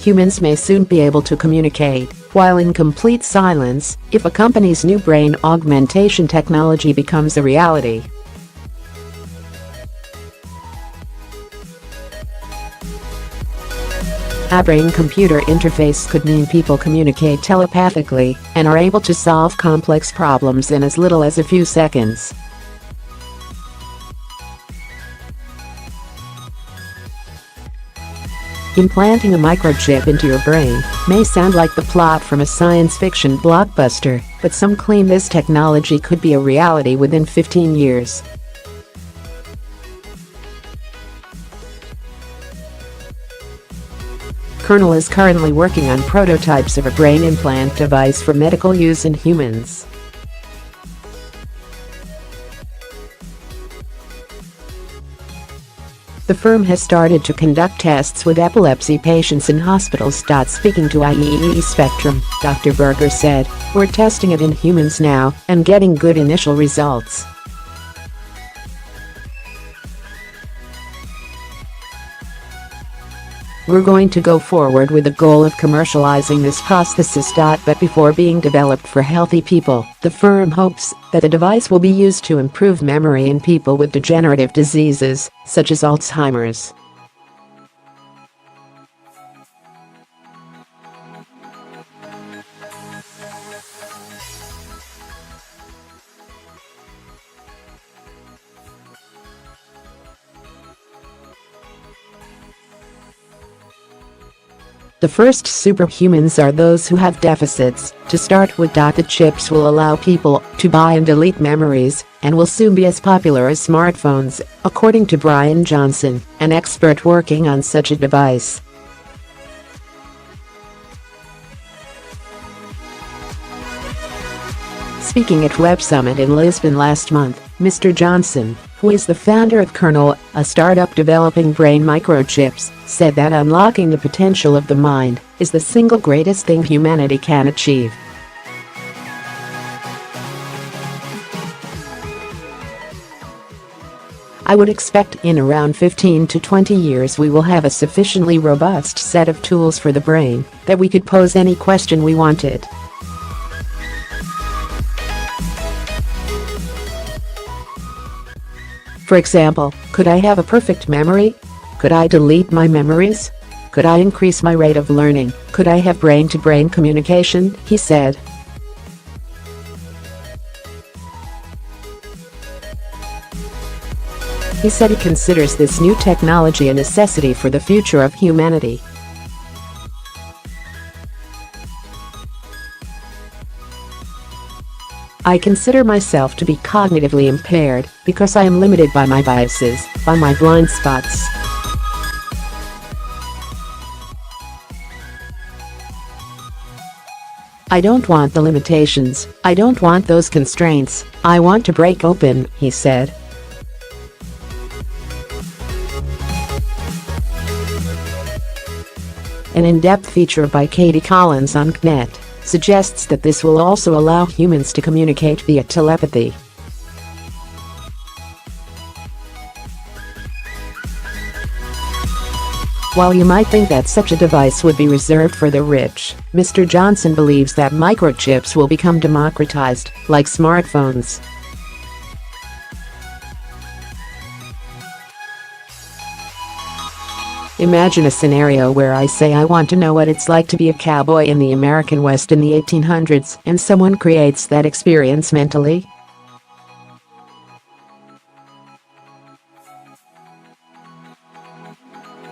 humans may soon be able to communicate while in complete silence if a company's new brain augmentation technology becomes a reality. A brain-computer interface could mean people communicate telepathically and are able to solve complex problems in as little as a few seconds. Implanting a microchip into your brain may sound like the plot from a science fiction blockbuster, but some claim this technology could be a reality within 15 years. Kernel is currently working on prototypes of a brain implant device for medical use in humans. The firm has started to conduct tests with epilepsy patients in hospitals. Speaking to IEEE Spectrum, Dr. Berger said, "We're testing it in humans now and getting good initial results. We're going to go forward with the goal of commercializing this prosthesis. But before being developed for healthy people, the firm hopes that the device will be used to improve memory in people with degenerative diseases, such as Alzheimer's." The first superhumans are those who have deficits. To start with, the chips will allow people to buy and delete memories and will soon be as popular as smartphones, according to Bryan Johnson, an expert working on such a device. Speaking at Web Summit in Lisbon last month, Mr. Johnson, who is the founder of currentl, a startup developing brain microchips, said that unlocking the potential of the mind is the single greatest thing humanity can achieve. "I would expect in around 15 to 20 years we will have a sufficiently robust set of tools for the brain that we could pose any question we wanted. For example, could I have a perfect memory? Could I delete my memories? Could I increase my rate of learning? Could I have brain-to-brain communication?" he said. He said he considers this new technology a necessity for the future of humanity. "I consider myself to be cognitively impaired because I am limited by my biases, by my blind spots. I don't want the limitations, I don't want those constraints, I want to break open," he said. An in-depth feature by Katie Collins on Cnet suggests that this will also allow humans to communicate via telepathy. While you might think that such a device would be reserved for the rich, Mr. Johnson believes that microchips will become democratized, like smartphones. Imagine a scenario where I say I want to know what it's like to be a cowboy in the American West in the 1800s, and someone creates that experience mentally.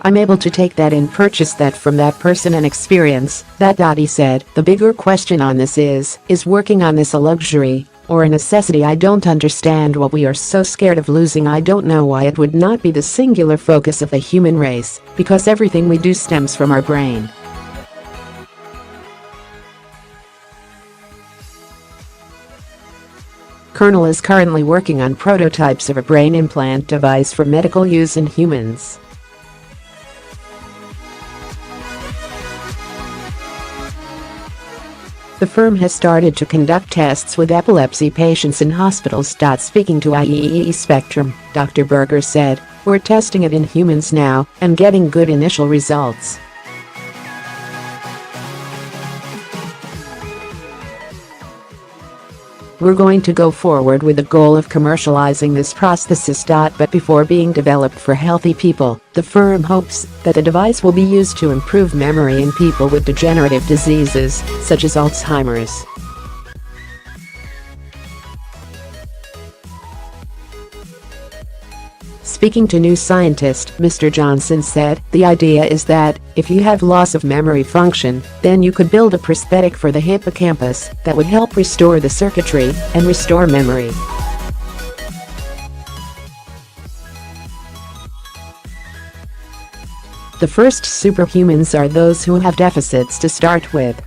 I'm able to take that and purchase that from that person and experience that. He said, "The bigger question on this is working on this a luxury or a necessity? I don't understand what we are so scared of losing. I don't know why it would not be the singular focus of the human race, because everything we do stems from our brain." Kernel is currently working on prototypes of a brain implant device for medical use in humans. The firm has started to conduct tests with epilepsy patients in hospitals. Speaking to IEEE Spectrum, Dr. Berger said, "We're testing it in humans now and getting good initial results. We're going to go forward with the goal of commercializing this prosthesis. But before being developed for healthy people, the firm hopes that the device will be used to improve memory in people with degenerative diseases, such as Alzheimer's. Speaking to New Scientist, Mr. Johnson said, "The idea is that, if you have loss of memory function, then you could build a prosthetic for the hippocampus that would help restore the circuitry and restore memory." The first superhumans are those who have deficits to start with.